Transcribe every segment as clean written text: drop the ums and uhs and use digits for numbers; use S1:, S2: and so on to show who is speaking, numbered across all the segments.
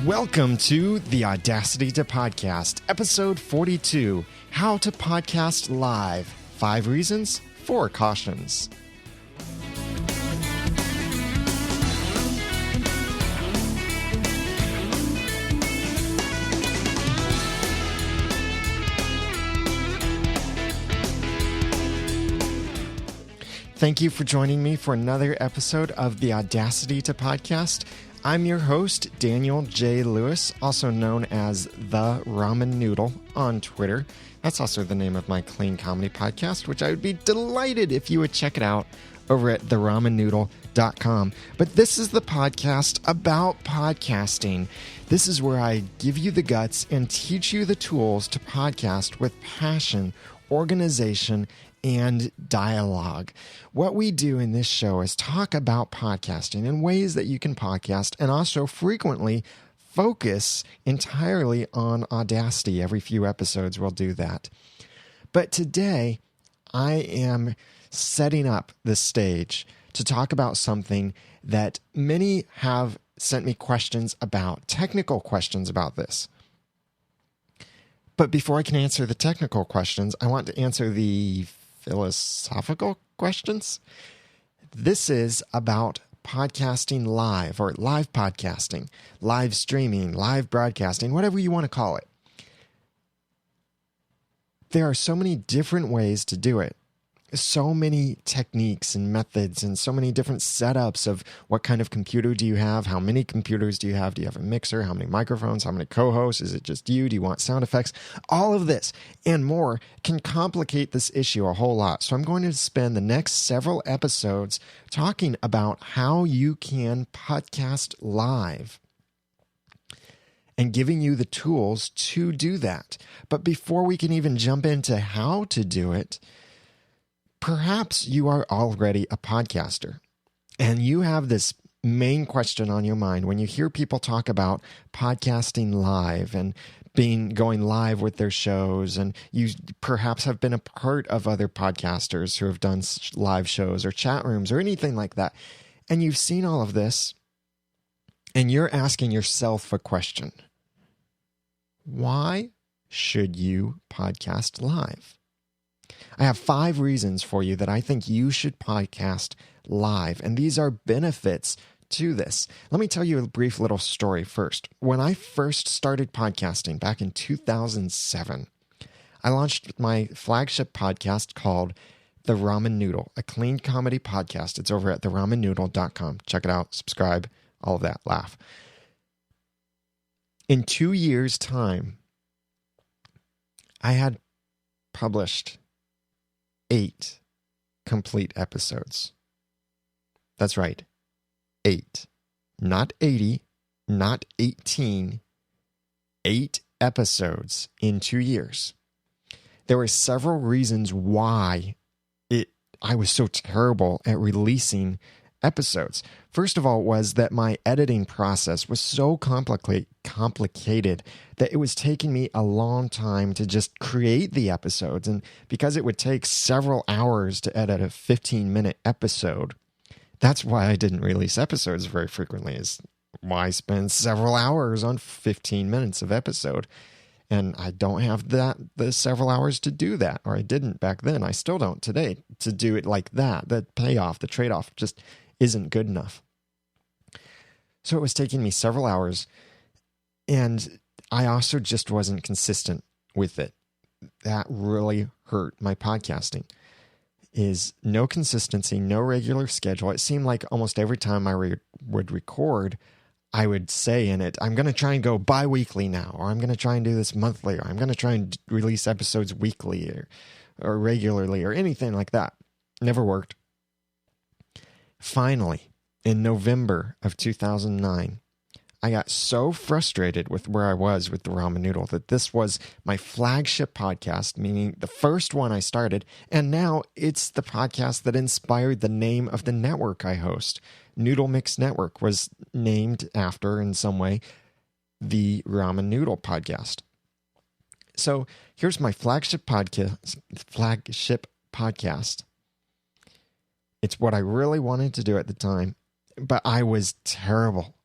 S1: Welcome to the Audacity to Podcast, episode 42, How to Podcast Live, 5 Reasons, 4 Cautions. Thank you for joining me for another episode of the Audacity to Podcast. I'm your host, Daniel J. Lewis, also known as The Ramen Noodle on Twitter. That's also the name of my clean comedy podcast, which I would be delighted if you would check it out over at theramenoodle.com. But this is the podcast about podcasting. This is where I give you the guts and teach you the tools to podcast with passion, organization, and dialogue. What we do in this show is talk about podcasting in ways that you can podcast and also frequently focus entirely on Audacity. Every few episodes we'll do that. But today I am setting up the stage to talk about something that many have sent me questions about, technical questions about this. But before I can answer the technical questions, I want to answer the philosophical questions. This is about podcasting live, or live podcasting, live streaming, live broadcasting, whatever you want to call it. There are so many different ways to do it. So many techniques and methods and so many different setups of what kind of computer do you have? How many computers do you have? Do you have a mixer? How many microphones? How many co-hosts? Is it just you? Do you want sound effects? All of this and more can complicate this issue a whole lot. So I'm going to spend the next several episodes talking about how you can podcast live and giving you the tools to do that. But before we can even jump into how to do it, perhaps you are already a podcaster and you have this main question on your mind when you hear people talk about podcasting live and going live with their shows, and you perhaps have been a part of other podcasters who have done live shows or chat rooms or anything like that. And you've seen all of this and you're asking yourself a question. Why should you podcast live? I have 5 reasons for you that I think you should podcast live, and these are benefits to this. Let me tell you a brief little story first. When I first started podcasting back in 2007, I launched my flagship podcast called The Ramen Noodle, a clean comedy podcast. It's over at theramenoodle.com. Check it out, subscribe, all of that, laugh. In 2 years' time, I had published 8 complete episodes. That's right. 8. Not 80, not 18. 8 episodes in 2 years. There were several reasons why I was so terrible at releasing episodes. First of all was that my editing process was so complicated that it was taking me a long time to just create the episodes. And because it would take several hours to edit a 15-minute episode, that's why I didn't release episodes very frequently, is why I spend several hours on 15 minutes of episode. And I don't have the several hours to do that, or I didn't back then. I still don't today to do it like that. The payoff, the trade-off just isn't good enough. So it was taking me several hours, and I also just wasn't consistent with it. That really hurt my podcasting, is no consistency, no regular schedule. It seemed like almost every time I would record, I would say in it, I'm going to try and go bi-weekly now, or I'm going to try and do this monthly, or I'm going to try and release episodes weekly or regularly or anything like that. Never worked. Finally, in November of 2009, I got so frustrated with where I was with the Ramen Noodle that this was my flagship podcast, meaning the first one I started, and now it's the podcast that inspired the name of the network I host. Noodle Mix Network was named after, in some way, the Ramen Noodle podcast. So here's my flagship podcast. It's what I really wanted to do at the time, but I was terrible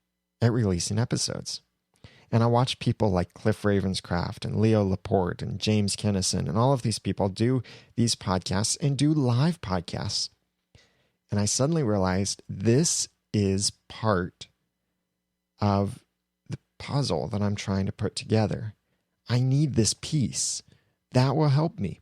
S1: at releasing episodes. And I watch people like Cliff Ravenscraft and Leo Laporte and James Kennison and all of these people do these podcasts and do live podcasts. And I suddenly realized this is part of the puzzle that I'm trying to put together. I need this piece. That will help me.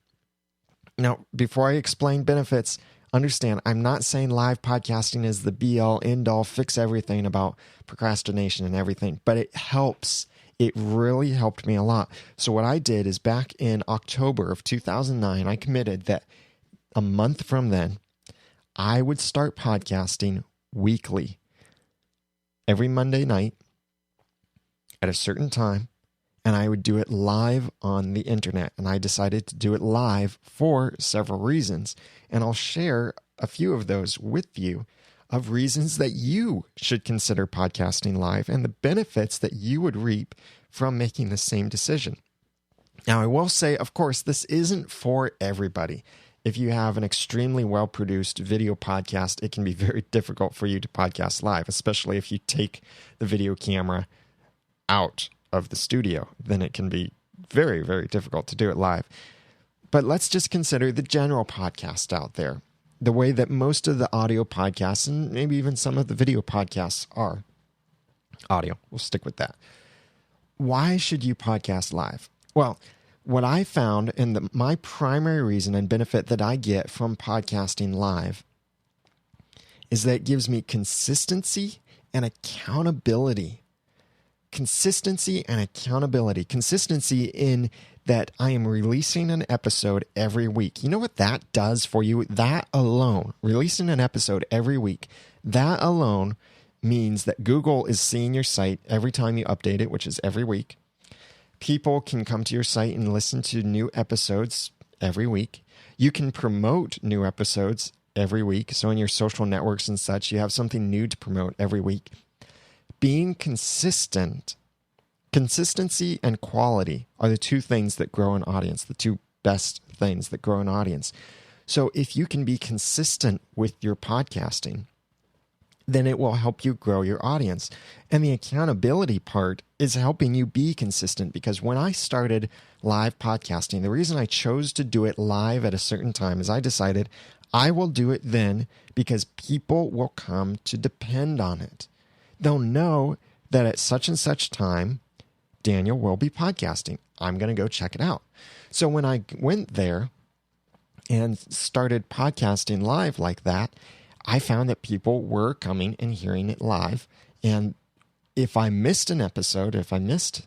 S1: Now, before I explain benefits, understand, I'm not saying live podcasting is the be-all, end-all, fix everything about procrastination and everything, but it helps. It really helped me a lot. So what I did is back in October of 2009, I committed that a month from then, I would start podcasting weekly. Every Monday night at a certain time, and I would do it live on the internet. And I decided to do it live for several reasons. And I'll share a few of those with you of reasons that you should consider podcasting live and the benefits that you would reap from making the same decision. Now, I will say, of course, this isn't for everybody. If you have an extremely well-produced video podcast, it can be very difficult for you to podcast live, especially if you take the video camera out of the studio. Then it can be very, very difficult to do it live. But let's just consider the general podcast out there, the way that most of the audio podcasts and maybe even some of the video podcasts are. Audio, we'll stick with that. Why should you podcast live? Well, what I found and my primary reason and benefit that I get from podcasting live is that it gives me consistency and accountability. Consistency and accountability. Consistency in that I am releasing an episode every week. You know what that does for you? That alone, releasing an episode every week, that alone means that Google is seeing your site every time you update it, which is every week. People can come to your site and listen to new episodes every week. You can promote new episodes every week. So in your social networks and such, you have something new to promote every week. Being consistent, consistency and quality are the two things that grow an audience, the two best things that grow an audience. So if you can be consistent with your podcasting, then it will help you grow your audience. And the accountability part is helping you be consistent, because when I started live podcasting, the reason I chose to do it live at a certain time is I decided I will do it then because people will come to depend on it. They'll know that at such and such time, Daniel will be podcasting. I'm going to go check it out. So when I went there and started podcasting live like that, I found that people were coming and hearing it live. And if I missed an episode, if I missed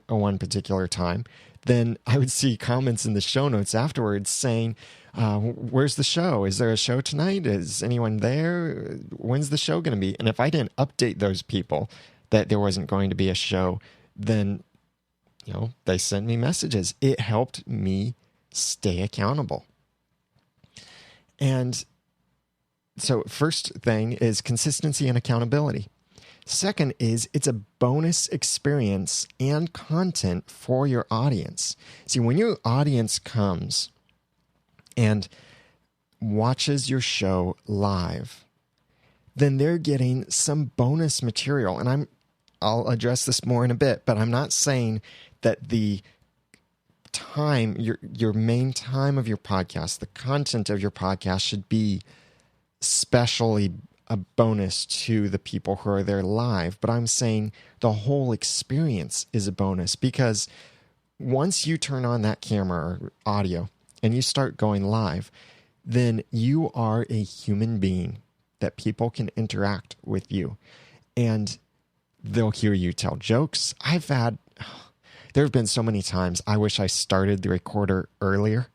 S1: one particular time, then I would see comments in the show notes afterwards saying, where's the show? Is there a show tonight? Is anyone there? When's the show going to be? And if I didn't update those people that there wasn't going to be a show, then, they sent me messages. It helped me stay accountable. And so first thing is consistency and accountability. Second is it's a bonus experience and content for your audience. See, when your audience comes and watches your show live, then they're getting some bonus material. And I'll address this more in a bit, but I'm not saying that the time, your main time of your podcast, the content of your podcast should be especially a bonus to the people who are there live. But I'm saying the whole experience is a bonus, because once you turn on that camera or audio and you start going live, then you are a human being that people can interact with you, and they'll hear you tell jokes. There have been so many times I wish I started the recorder earlier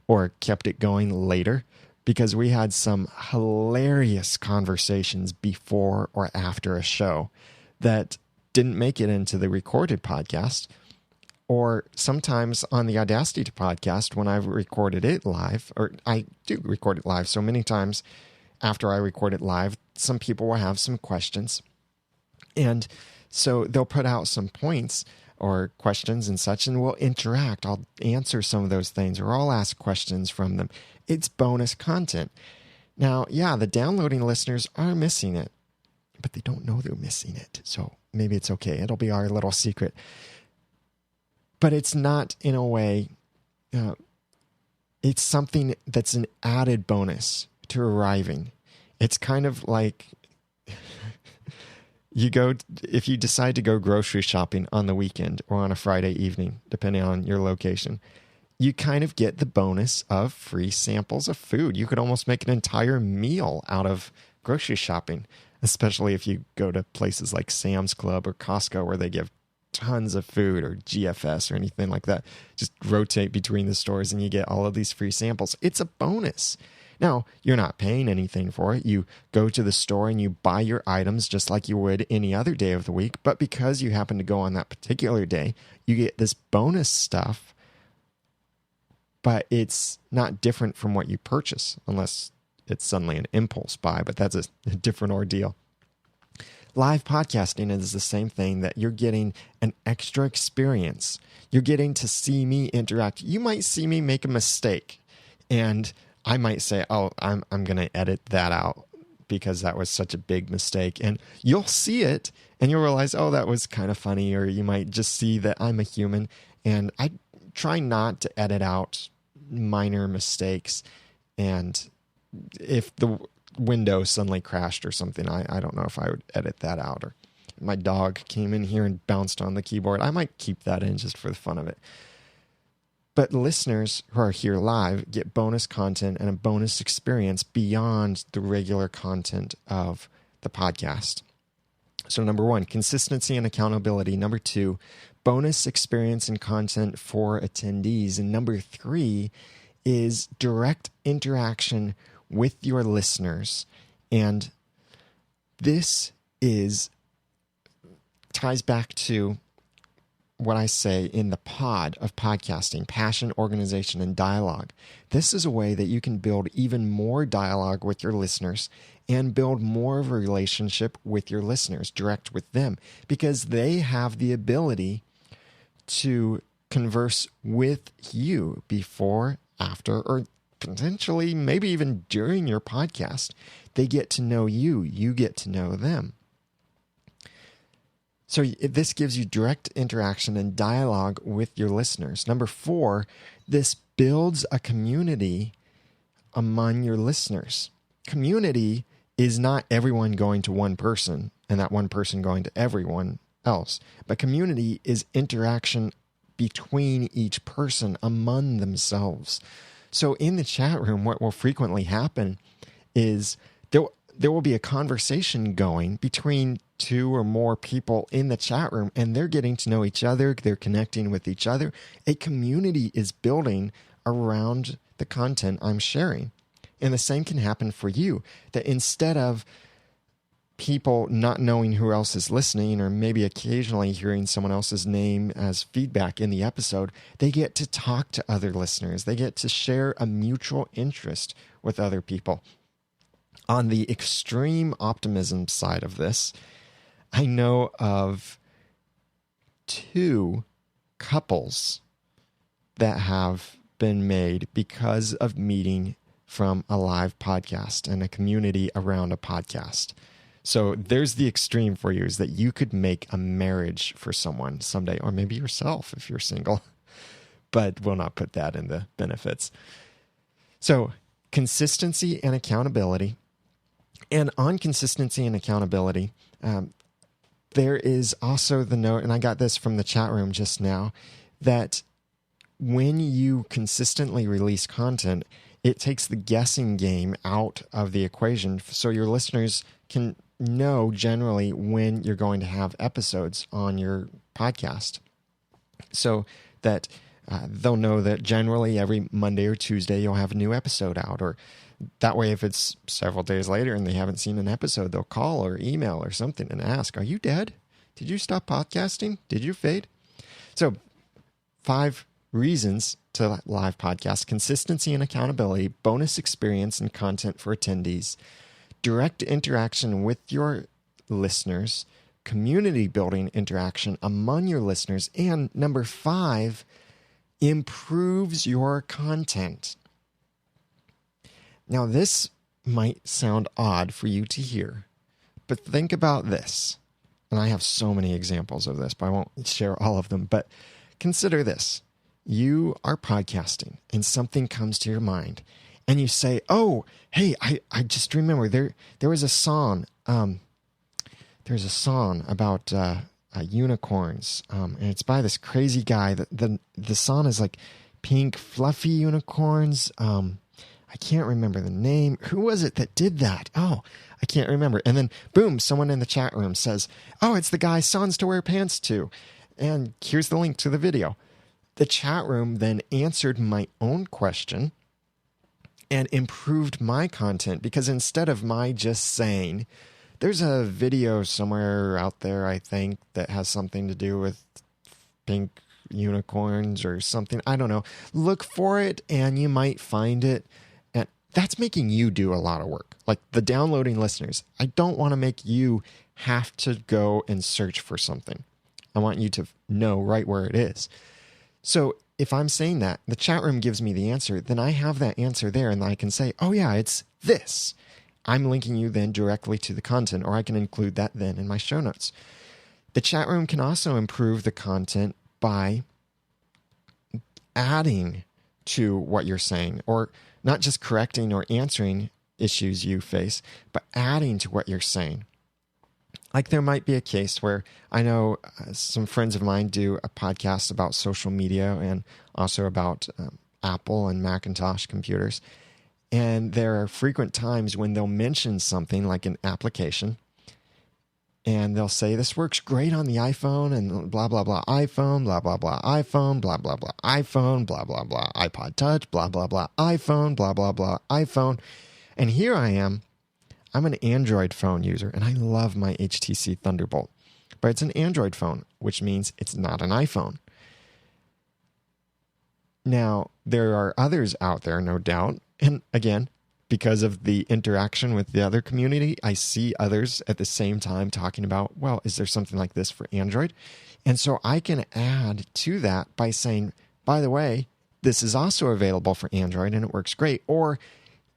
S1: or kept it going later, because we had some hilarious conversations before or after a show that didn't make it into the recorded podcast, or sometimes on the Audacity podcast when I've recorded it live, or I do record it live. So many times after I record it live, some people will have some questions. And so they'll put out some points or questions and such, and we'll interact. I'll answer some of those things, or I'll ask questions from them. It's bonus content. Now, yeah, the downloading listeners are missing it, but they don't know they're missing it. So maybe it's okay. It'll be our little secret. But it's not, in a way, it's something that's an added bonus to arriving. It's kind of like if you decide to go grocery shopping on the weekend or on a Friday evening, depending on your location, you kind of get the bonus of free samples of food. You could almost make an entire meal out of grocery shopping, especially if you go to places like Sam's Club or Costco where they give tons of food, or GFS or anything like that. Just rotate between the stores and you get all of these free samples. It's a bonus. Now, you're not paying anything for it. You go to the store and you buy your items just like you would any other day of the week. But because you happen to go on that particular day, you get this bonus stuff, but it's not different from what you purchase unless it's suddenly an impulse buy, but that's a different ordeal. Live podcasting is the same thing, that you're getting an extra experience. You're getting to see me interact. You might see me make a mistake, and I might say, oh, I'm going to edit that out because that was such a big mistake. And you'll see it, and you'll realize, oh, that was kind of funny, or you might just see that I'm a human, and I try not to edit out minor mistakes. And if the window suddenly crashed or something, I don't know if I would edit that out. Or my dog came in here and bounced on the keyboard, I might keep that in just for the fun of it. But listeners who are here live get bonus content and a bonus experience beyond the regular content of the podcast. So 1, consistency and accountability. 2, bonus experience and content for attendees. And 3 is direct interaction with your listeners. And this ties back to what I say in the pod of podcasting: passion, organization, and dialogue. This is a way that you can build even more dialogue with your listeners and build more of a relationship with your listeners, direct with them, because they have the ability to converse with you before, after, or potentially maybe even during your podcast. They get to know you, you get to know them. So this gives you direct interaction and dialogue with your listeners. 4, this builds a community among your listeners. Community is not everyone going to one person and that one person going to everyone else. But community is interaction between each person among themselves. So in the chat room, what will frequently happen is there will be a conversation going between 2 or more people in the chat room, and they're getting to know each other. They're connecting with each other. A community is building around the content I'm sharing. And the same can happen for you, that instead of people not knowing who else is listening, or maybe occasionally hearing someone else's name as feedback in the episode, they get to talk to other listeners. They get to share a mutual interest with other people. On the extreme optimism side of this, I know of 2 couples that have been made because of meeting from a live podcast and a community around a podcast. So there's the extreme for you, is that you could make a marriage for someone someday, or maybe yourself if you're single, but we'll not put that in the benefits. So consistency and accountability. And on consistency and accountability, there is also the note, and I got this from the chat room just now, that when you consistently release content, it takes the guessing game out of the equation, so your listeners can know generally when you're going to have episodes on your podcast, so that they'll know that generally every Monday or Tuesday you'll have a new episode out. Or that way, if it's several days later and they haven't seen an episode, they'll call or email or something and ask, "Are you dead? Did you stop podcasting? Did you fade?" So 5 reasons to live podcast: consistency and accountability, bonus experience and content for attendees, direct interaction with your listeners, community building interaction among your listeners, and 5, improves your content. Now, this might sound odd for you to hear, But think about this. And I have so many examples of this, but I won't share all of them. But consider this. You are podcasting and something comes to your mind and you say, oh, hey, I just remember there was a song. There's a song about unicorns. And it's by this crazy guy. The song is like pink, fluffy unicorns. I can't remember the name. Who was it that did that? Oh, I can't remember. And then, boom, someone in the chat room says, oh, it's the guy Sons to Wear Pants to. And here's the link to the video. The chat room then answered my own question and improved my content because instead of my just saying, there's a video somewhere out there, I think, that has something to do with pink unicorns or something. I don't know. Look for it and you might find it. And that's making you do a lot of work. Like the downloading listeners, I don't want to make you have to go and search for something. I want you to know right where it is. So if I'm saying that, the chat room gives me the answer, then I have that answer there and I can say, oh yeah, it's this. I'm linking you then directly to the content, or I can include that then in my show notes. The chat room can also improve the content by adding to what you're saying, or not just correcting or answering issues you face, but adding to what you're saying. Like there might be a case where I know some friends of mine do a podcast about social media and also about Apple and Macintosh computers. And there are frequent times when they'll mention something like an application and they'll say, this works great on the iPhone and blah, blah, blah, iPhone, blah, blah, blah, iPhone, blah, blah, blah, iPhone, blah, blah, blah, iPod Touch, blah, blah, blah, iPhone, blah, blah, blah, iPhone. And here I am. I'm an Android phone user, and I love my HTC Thunderbolt. But it's an Android phone, which means it's not an iPhone. Now, there are others out there, no doubt. And again, because of the interaction with the other community, I see others at the same time talking about, well, is there something like this for Android? And so I can add to that by saying, by the way, this is also available for Android, and it works great. Or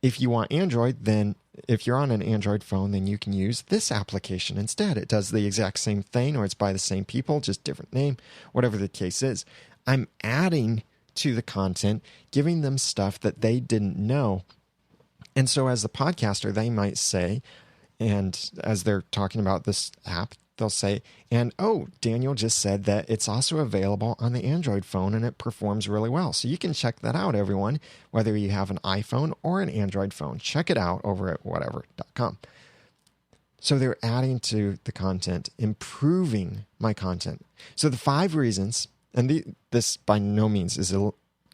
S1: if you want Android, then if you're on an Android phone, then you can use this application instead. It does the exact same thing, or it's by the same people, just different name, whatever the case is. I'm adding to the content, giving them stuff that they didn't know. And so as the podcaster, they might say, and as they're talking about this app, they'll say, and oh, Daniel just said that it's also available on the Android phone and it performs really well. So you can check that out, everyone, whether you have an iPhone or an Android phone. Check it out over at whatever.com. So they're adding to the content, improving my content. So the 5 reasons, and this by no means is a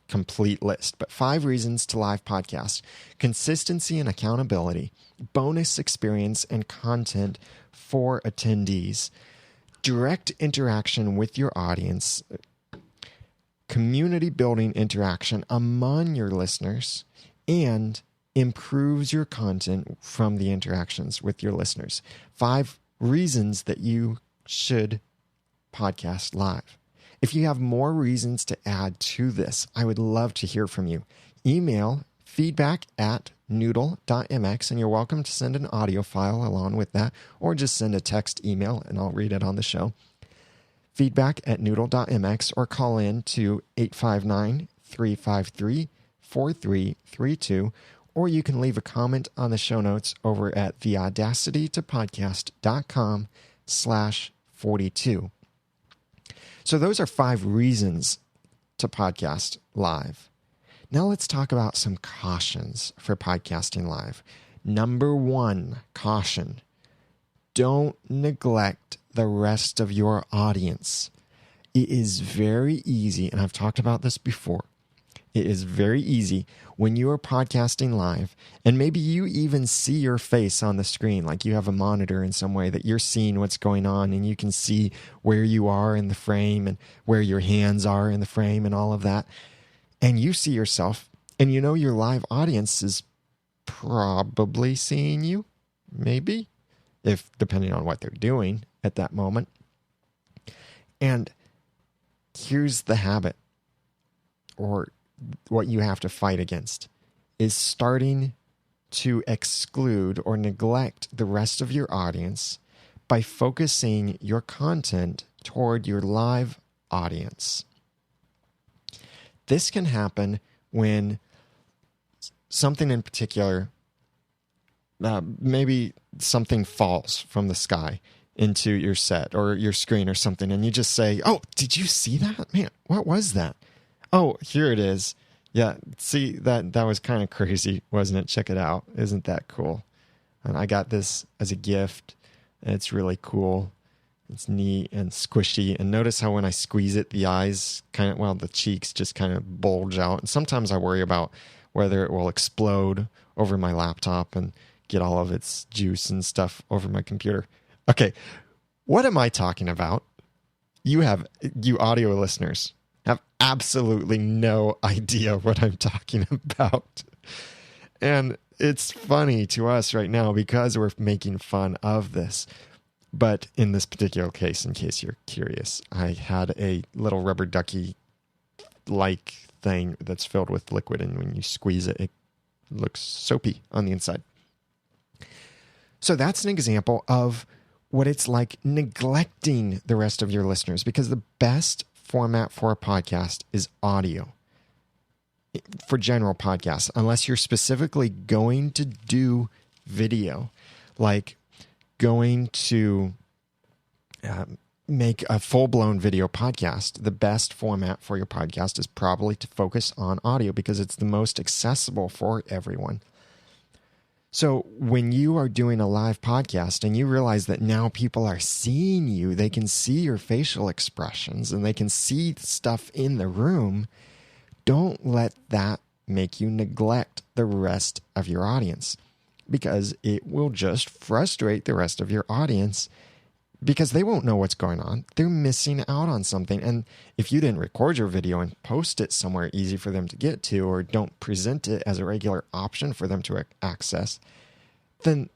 S1: complete list, but 5 reasons to live podcast: consistency and accountability, bonus experience and content for attendees, direct interaction with your audience, community building interaction among your listeners, and improves your content from the interactions with your listeners. 5 reasons that you should podcast live. If you have more reasons to add to this, I would love to hear from you. Email feedback@noodle.mx, and you're welcome to send an audio file along with that, or just send a text email and I'll read it on the show. Feedback@noodle.mx, or call in to 859-353-4332, or you can leave a comment on the show notes over at theaudacitytopodcast.com/42. So those are 5 reasons to podcast live. Now let's talk about some cautions for podcasting live. Number 1, caution. Don't neglect the rest of your audience. It is very easy, and I've talked about this before. It is very easy when you are podcasting live, and maybe you even see your face on the screen, like you have a monitor in some way that you're seeing what's going on, and you can see where you are in the frame and where your hands are in the frame and all of that. And you see yourself, and you know your live audience is probably seeing you, maybe, if depending on what they're doing at that moment. And here's the habit, or what you have to fight against, is starting to exclude or neglect the rest of your audience by focusing your content toward your live audience. This can happen when something in particular, maybe something falls from the sky into your set or your screen or something, and you just say, "Oh, did you see that? Man, what was that? Oh, here it is. Yeah, see, that was kind of crazy, wasn't it? Check it out. Isn't that cool? And I got this as a gift, and it's really cool. It's neat and squishy. And notice how when I squeeze it, the eyes the cheeks just kind of bulge out. And sometimes I worry about whether it will explode over my laptop and get all of its juice and stuff over my computer. Okay, what am I talking about? You audio listeners have absolutely no idea what I'm talking about. And it's funny to us right now because we're making fun of this. But in this particular case, in case you're curious, I had a little rubber ducky-like thing that's filled with liquid, and when you squeeze it, it looks soapy on the inside. So that's an example of what it's like neglecting the rest of your listeners, because the best format for a podcast is audio. For general podcasts, unless you're specifically going to do video, like going to make a full-blown video podcast, the best format for your podcast is probably to focus on audio because it's the most accessible for everyone. So when you are doing a live podcast and you realize that now people are seeing you, they can see your facial expressions and they can see stuff in the room, don't let that make you neglect the rest of your audience, because it will just frustrate the rest of your audience because they won't know what's going on. They're missing out on something. And if you didn't record your video and post it somewhere easy for them to get to, or don't present it as a regular option for them to access, then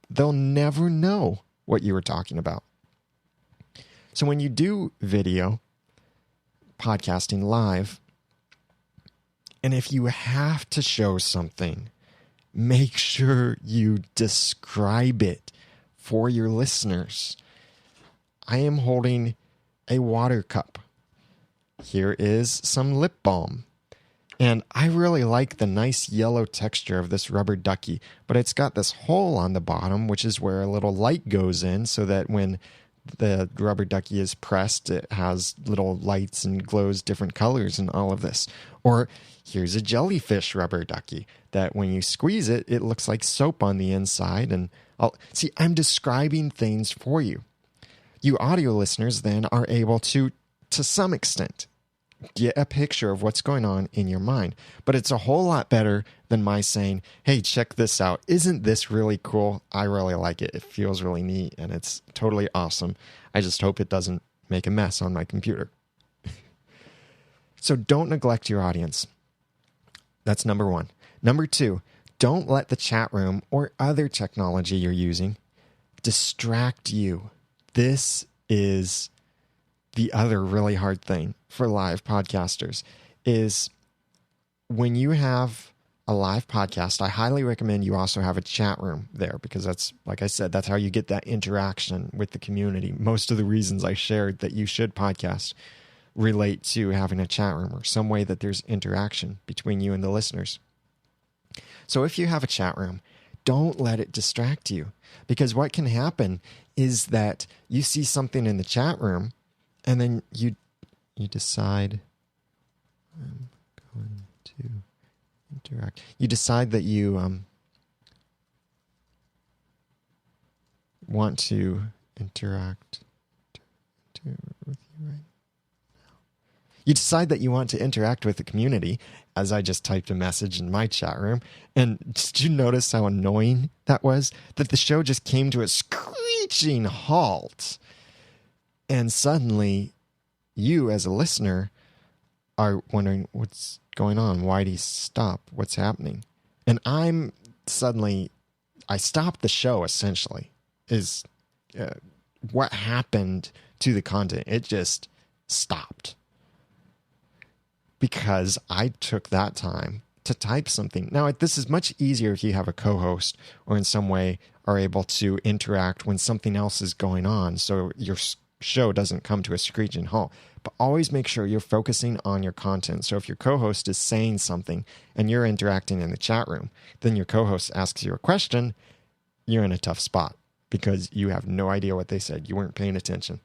S1: they'll never know what you were talking about. So when you do video podcasting live, and if you have to show something, make sure you describe it for your listeners. I am holding a water cup. Here is some lip balm. And I really like the nice yellow texture of this rubber ducky, but it's got this hole on the bottom, which is where a little light goes in so that when the rubber ducky is pressed, it has little lights and glows different colors and all of this. Or here's a jellyfish rubber ducky that when you squeeze it, it looks like soap on the inside. And I'm describing things for you. You audio listeners then are able to some extent, get a picture of what's going on in your mind. But it's a whole lot better than my saying, "Hey, check this out. Isn't this really cool? I really like it. It feels really neat and it's totally awesome. I just hope it doesn't make a mess on my computer." So don't neglect your audience. That's number one. Number two, don't let the chat room or other technology you're using distract you. This is the other really hard thing for live podcasters is when you have a live podcast, I highly recommend you also have a chat room there, because that's, like I said, that's how you get that interaction with the community. Most of the reasons I shared that you should podcast relate to having a chat room or some way that there's interaction between you and the listeners. So if you have a chat room, don't let it distract you, because what can happen is that you see something in the chat room and then you decide, I'm going to interact. You decide that you want to interact with you right now. You decide that you want to interact with the community, as I just typed a message in my chat room. And did you notice how annoying that was? That the show just came to a screeching halt. And suddenly, you as a listener are wondering, what's going on? Why did he stop? What's happening? And I stopped the show, essentially, is what happened to the content. It just stopped. Because I took that time to type something. Now, this is much easier if you have a co-host or in some way are able to interact when something else is going on, so your show doesn't come to a screeching halt. But always make sure you're focusing on your content. So if your co-host is saying something and you're interacting in the chat room, then your co-host asks you a question, you're in a tough spot because you have no idea what they said. You weren't paying attention.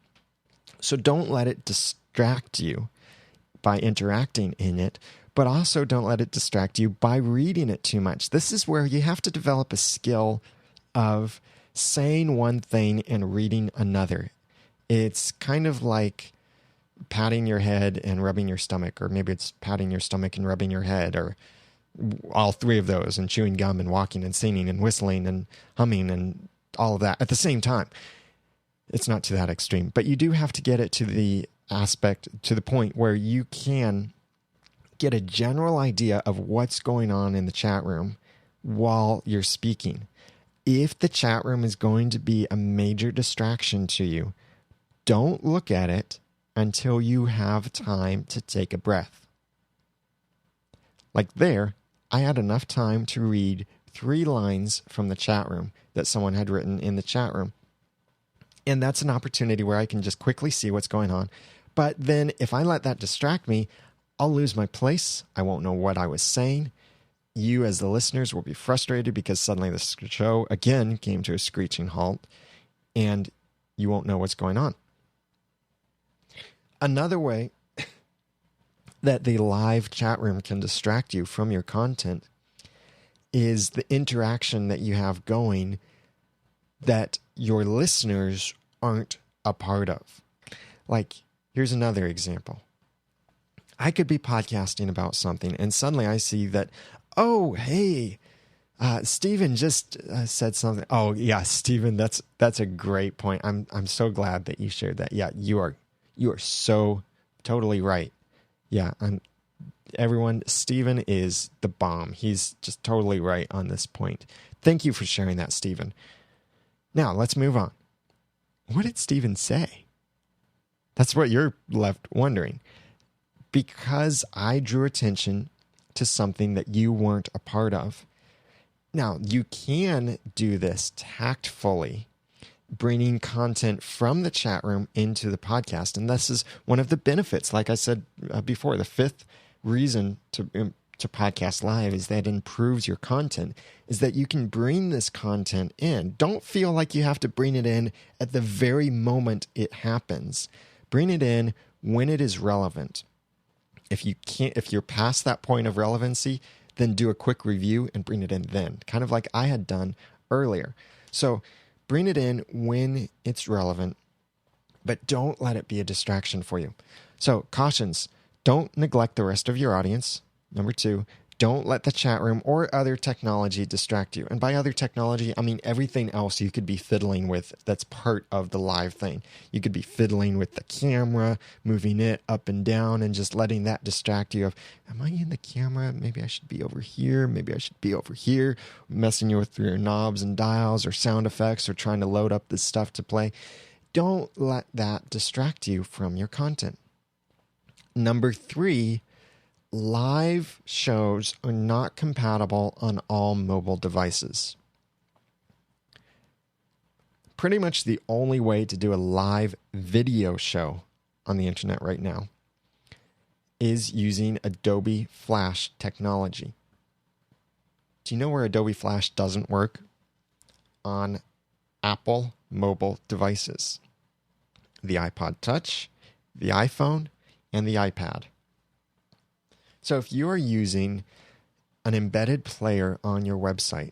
S1: So don't let it distract you by interacting in it, but also don't let it distract you by reading it too much. This is where you have to develop a skill of saying one thing and reading another. It's kind of like patting your head and rubbing your stomach, or maybe it's patting your stomach and rubbing your head, or all three of those, and chewing gum and walking and singing and whistling and humming and all of that at the same time. It's not to that extreme, but you do have to get it to the point where you can get a general idea of what's going on in the chat room while you're speaking. If the chat room is going to be a major distraction to you, don't look at it until you have time to take a breath. Like there, I had enough time to read 3 lines from the chat room that someone had written in the chat room. And that's an opportunity where I can just quickly see what's going on. But then if I let that distract me, I'll lose my place. I won't know what I was saying. You as the listeners will be frustrated because suddenly the show again came to a screeching halt and you won't know what's going on. Another way that the live chat room can distract you from your content is the interaction that you have going that your listeners aren't a part of. Like, here's another example. I could be podcasting about something and suddenly I see that, oh, hey, Stephen just said something. Oh, yeah, Stephen, that's a great point. I'm so glad that you shared that. Yeah, you are so totally right. Yeah, everyone, Stephen is the bomb. He's just totally right on this point. Thank you for sharing that, Stephen. Now, let's move on. What did Stephen say? That's what you're left wondering. Because I drew attention to something that you weren't a part of. Now, you can do this tactfully, bringing content from the chat room into the podcast. And this is one of the benefits. Like I said before, the 5th reason to podcast live is that it improves your content, is that you can bring this content in. Don't feel like you have to bring it in at the very moment it happens. Bring it in when it is relevant. If you're past that point of relevancy, then do a quick review and bring it in then, kind of like I had done earlier. So bring it in when it's relevant, but don't let it be a distraction for you. So cautions, don't neglect the rest of your audience. Number 2, don't let the chat room or other technology distract you. And by other technology, I mean everything else you could be fiddling with that's part of the live thing. You could be fiddling with the camera, moving it up and down, and just letting that distract you of, am I in the camera? Maybe I should be over here. Maybe I should be over here. Messing you with your knobs and dials or sound effects or trying to load up this stuff to play. Don't let that distract you from your content. Number 3, live shows are not compatible on all mobile devices. Pretty much the only way to do a live video show on the internet right now is using Adobe Flash technology. Do you know where Adobe Flash doesn't work? On Apple mobile devices. The iPod Touch, the iPhone, and the iPad. So if you are using an embedded player on your website,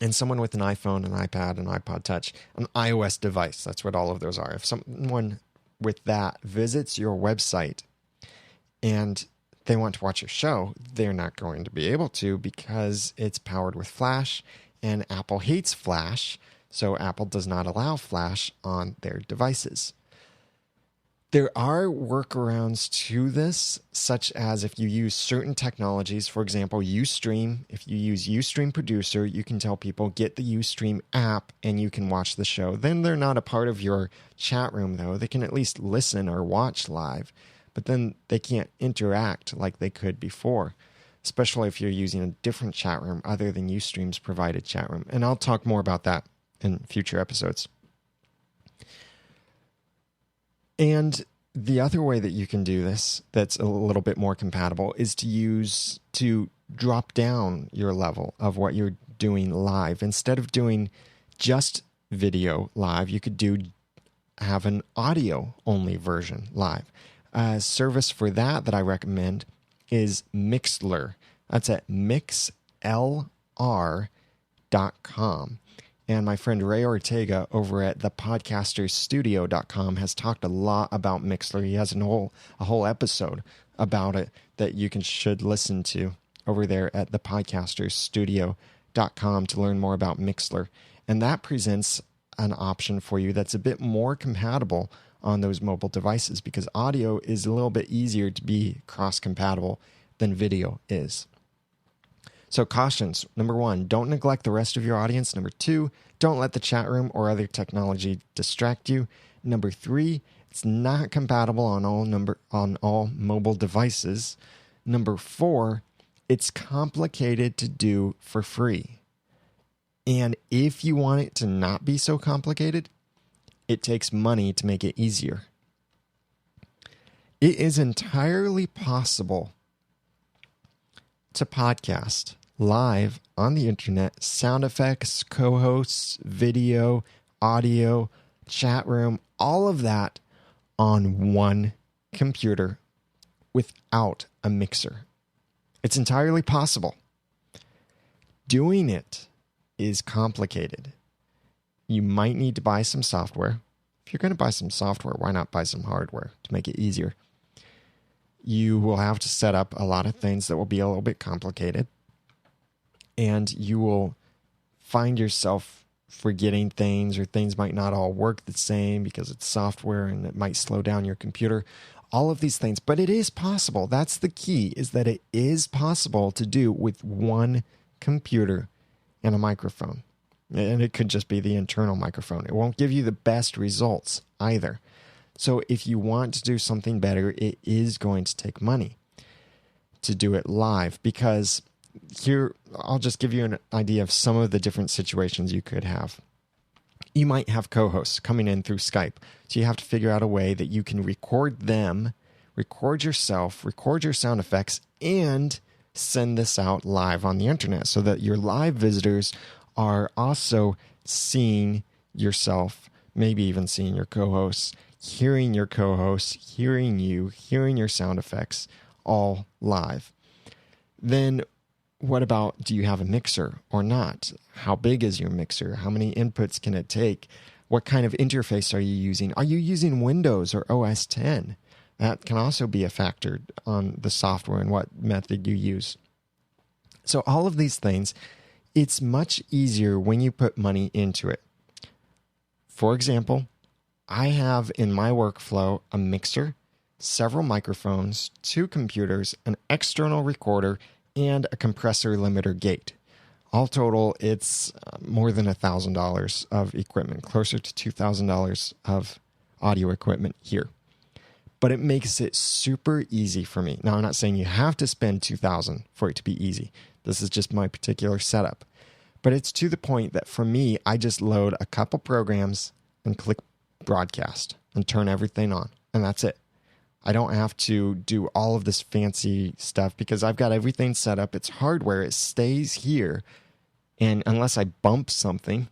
S1: and someone with an iPhone, an iPad, an iPod Touch, an iOS device, that's what all of those are. If someone with that visits your website and they want to watch your show, they're not going to be able to because it's powered with Flash, and Apple hates Flash, so Apple does not allow Flash on their devices. There are workarounds to this, such as if you use certain technologies, for example, Ustream. If you use Ustream Producer, you can tell people, get the Ustream app and you can watch the show. Then they're not a part of your chat room, though. They can at least listen or watch live, but then they can't interact like they could before. especially if you're using a different chat room other than Ustream's provided chat room. And I'll talk more about that in future episodes. And the other way that you can do this that's a little bit more compatible is to drop down your level of what you're doing live. Instead of doing just video live, you could have an audio only version live. A service for that I recommend is Mixlr. That's at mixlr.com. And my friend Ray Ortega over at thepodcasterstudio.com has talked a lot about Mixlr. He has a whole episode about it that you should listen to over there at thepodcasterstudio.com to learn more about Mixlr. And that presents an option for you that's a bit more compatible on those mobile devices, because audio is a little bit easier to be cross-compatible than video is. So cautions. Number 1, don't neglect the rest of your audience. Number 2, don't let the chat room or other technology distract you. Number 3, it's not compatible on all mobile devices. Number 4, it's complicated to do for free. And if you want it to not be so complicated, it takes money to make it easier. It is entirely possible to podcast live on the internet, sound effects, co-hosts, video, audio, chat room, all of that on one computer without a mixer. It's entirely possible. Doing it is complicated. You might need to buy some software. If you're going to buy some software, why not buy some hardware to make it easier? You will have to set up a lot of things that will be a little bit complicated. And you will find yourself forgetting things, or things might not all work the same because it's software and it might slow down your computer. All of these things. But it is possible. That's the key, is that it is possible to do with one computer and a microphone. And it could just be the internal microphone. It won't give you the best results either. So if you want to do something better, it is going to take money to do it live, because here, I'll just give you an idea of some of the different situations you could have. You might have co-hosts coming in through Skype. So you have to figure out a way that you can record them, record yourself, record your sound effects, and send this out live on the internet so that your live visitors are also seeing yourself, maybe even seeing your co-hosts, hearing your co-hosts, hearing you, hearing your sound effects, all live. Then what about, do you have a mixer or not? How big is your mixer? How many inputs can it take? What kind of interface are you using? Are you using Windows or OS X? That can also be a factor on the software and what method you use. So all of these things, it's much easier when you put money into it. For example, I have in my workflow a mixer, several microphones, 2 computers, an external recorder, and a compressor limiter gate. All total, it's more than $1,000 of equipment, closer to $2,000 of audio equipment here. But it makes it super easy for me. Now, I'm not saying you have to spend $2,000 for it to be easy. This is just my particular setup. But it's to the point that for me, I just load a couple programs and click broadcast and turn everything on. And that's it. I don't have to do all of this fancy stuff because I've got everything set up. It's hardware. It stays here. And unless I bump something,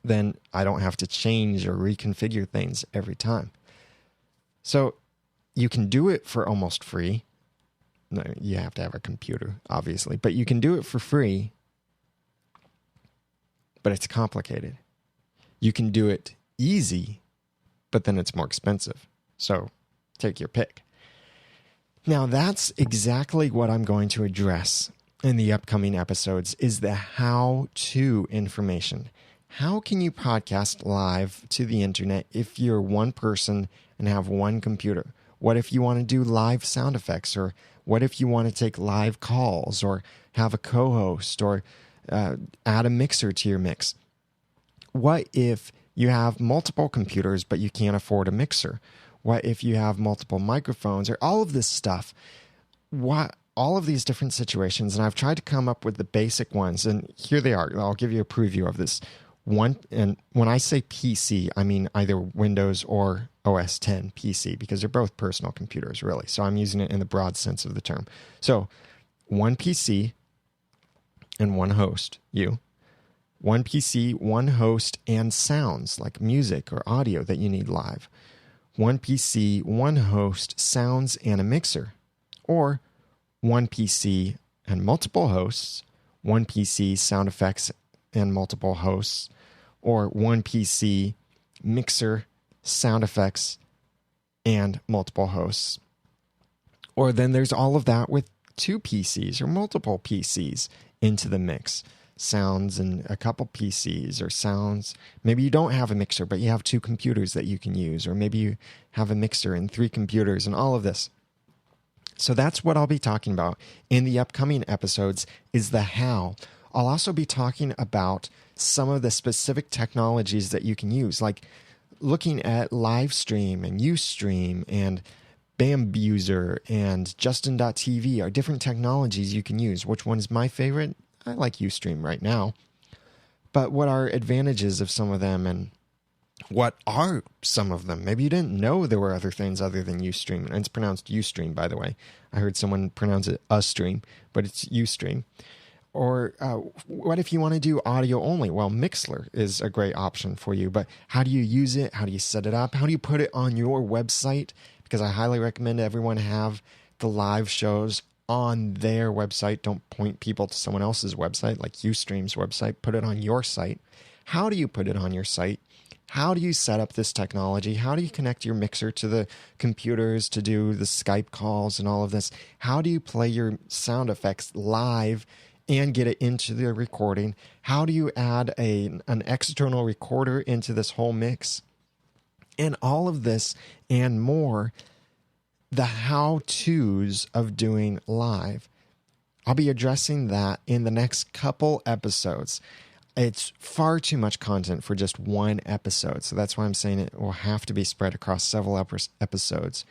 S1: then I don't have to change or reconfigure things every time. So you can do it for almost free. No, you have to have a computer, obviously. But you can do it for free. But it's complicated. You can do it easy, but then it's more expensive. So take your pick. Now, that's exactly what I'm going to address in the upcoming episodes, is the how-to information. How can you podcast live to the internet if you're one person and have one computer? What if you want to do live sound effects? Or what if you want to take live calls or have a co-host or add a mixer to your mix? What if you have multiple computers but you can't afford a mixer? What if you have multiple microphones or all of this stuff? all of these different situations, and I've tried to come up with the basic ones, and here they are. I'll give you a preview of this one. And when I say PC, I mean either Windows or OS 10 PC, because they're both personal computers, really. So I'm using it in the broad sense of the term. So one PC and one host, you. One PC, one host, and sounds like music or audio that you need live. One PC, one host, sounds, and a mixer. Or one PC and multiple hosts, one PC, sound effects, and multiple hosts, or one PC, mixer, sound effects, and multiple hosts. Or then there's all of that with two PCs or multiple PCs into the mix. Sounds and a couple PCs or sounds. Maybe you don't have a mixer, but you have two computers that you can use. Or maybe you have a mixer and three computers and all of this. So that's what I'll be talking about in the upcoming episodes is the how. I'll also be talking about some of the specific technologies that you can use, like looking at Livestream and Ustream and Bambuser and Justin.tv are different technologies you can use. Which one is my favorite? I like Ustream right now. But what are advantages of some of them and what are some of them? Maybe you didn't know there were other things other than Ustream. And it's pronounced Ustream, by the way. I heard someone pronounce it Ustream, but it's Ustream. Or what if you want to do audio only? Well, Mixlr is a great option for you. But how do you use it? How do you set it up? How do you put it on your website? Because I highly recommend everyone have the live shows on their website. Don't point people to someone else's website, like Ustream's website. Put it on your site. How do you put it on your site? How do you set up this technology? How do you connect your mixer to the computers to do the Skype calls and all of this? How do you play your sound effects live and get it into the recording? How do you add an external recorder into this whole mix? And all of this and more, the how-tos of doing live. I'll be addressing that in the next couple episodes. It's far too much content for just one episode, so that's why I'm saying it will have to be spread across several episodes.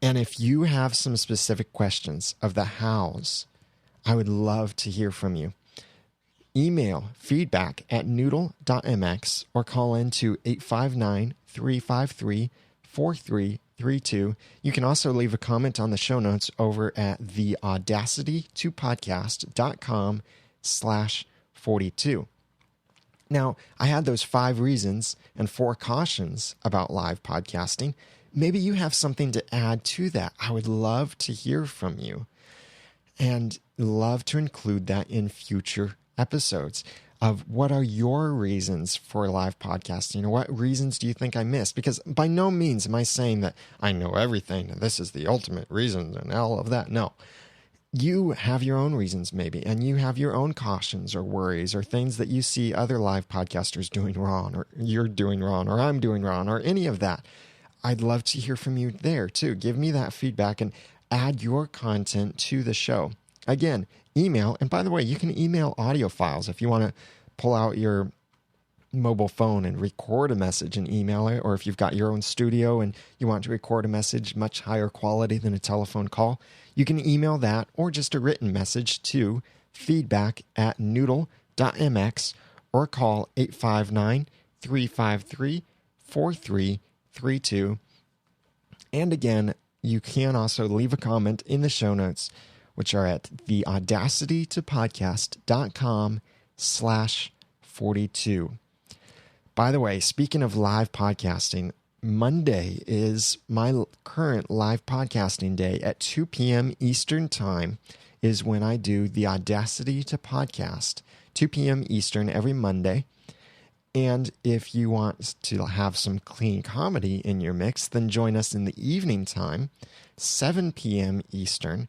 S1: And if you have some specific questions of the hows, I would love to hear from you. Email feedback@noodle.mx or call in to 859-353-4332. You can also leave a comment on the show notes over at the audacity2podcast.com/42. Now, I had those 5 reasons and 4 cautions about live podcasting. Maybe you have something to add to that. I would love to hear from you and love to include that in future episodes of what are your reasons for live podcasting, or what reasons do you think I missed? Because by no means am I saying that I know everything and this is the ultimate reason and all of that. No. You have your own reasons maybe, and you have your own cautions or worries or things that you see other live podcasters doing wrong, or you're doing wrong, or I'm doing wrong, or any of that. I'd love to hear from you there too. Give me that feedback and add your content to the show. Again, email. And by the way, you can email audio files if you want to pull out your mobile phone and record a message and email it, or if you've got your own studio and you want to record a message much higher quality than a telephone call, you can email that or just a written message to feedback@noodle.mx or call 859-353-4332. And again, you can also leave a comment in the show notes, which are at the audacity2podcast.com/42. By the way, speaking of live podcasting, Monday is my current live podcasting day at 2 p.m. Eastern Time is when I do the Audacity to Podcast, 2 p.m. Eastern every Monday. And if you want to have some clean comedy in your mix, then join us in the evening time, 7 p.m. Eastern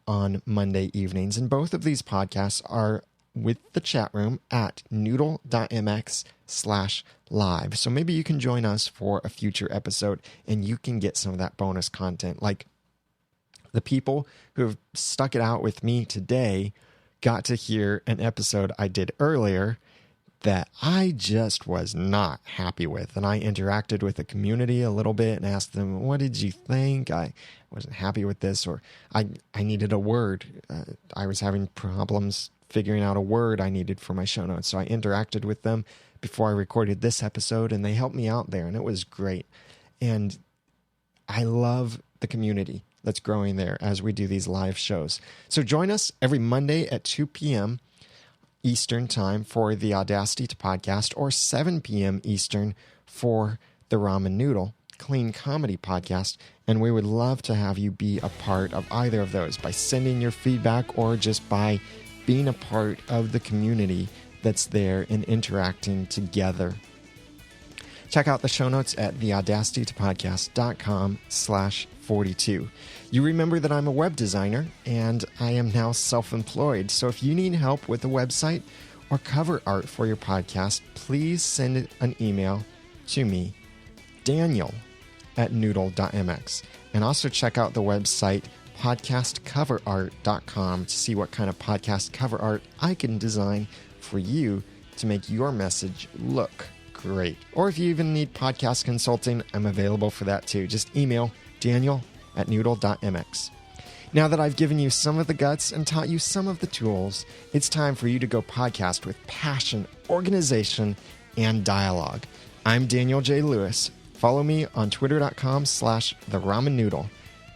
S1: on Monday evenings. And both of these podcasts are with the chat room at noodle.mx/live. So maybe you can join us for a future episode and you can get some of that bonus content. Like the people who have stuck it out with me today got to hear an episode I did earlier that I just was not happy with. And I interacted with the community a little bit and asked them, what did you think? I wasn't happy with this, or I needed a word. I was having problems figuring out a word I needed for my show notes. So I interacted with them before I recorded this episode, and they helped me out there, and it was great. And I love the community that's growing there as we do these live shows. So join us every Monday at 2 p.m. Eastern Time for the Audacity to Podcast, or 7 p.m. Eastern for the Ramen Noodle Clean Comedy Podcast. And we would love to have you be a part of either of those by sending your feedback or just by being a part of the community that's there and interacting together. Check out the show notes at theaudacitytopodcast.com/42. You remember that I'm a web designer and I am now self-employed. So if you need help with a website or cover art for your podcast, please send an email to me, Daniel@noodle.mx. And also check out the website podcastcoverart.com to see what kind of podcast cover art I can design for you to make your message look great. Or if you even need podcast consulting, I'm available for that too. Just email Daniel@noodle.mx. Now that I've given you some of the guts and taught you some of the tools, it's time for you to go podcast with passion, organization, and dialogue. I'm Daniel J. Lewis. Follow me on twitter.com/theramennoodle.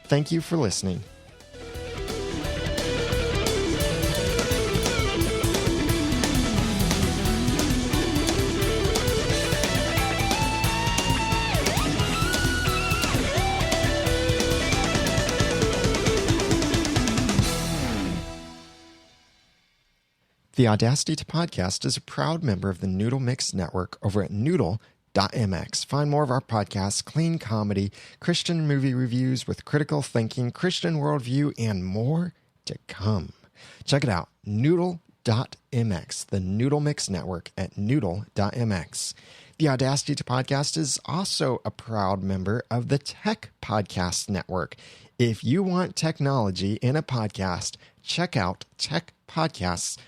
S1: Thank you for listening. The Audacity to Podcast is a proud member of the Noodle Mix Network over at noodle.mx. Find more of our podcasts, clean comedy, Christian movie reviews with critical thinking, Christian worldview, and more to come. Check it out, noodle.mx, the Noodle Mix Network at noodle.mx. The Audacity to Podcast is also a proud member of the Tech Podcast Network. If you want technology in a podcast, check out techpodcasts.com.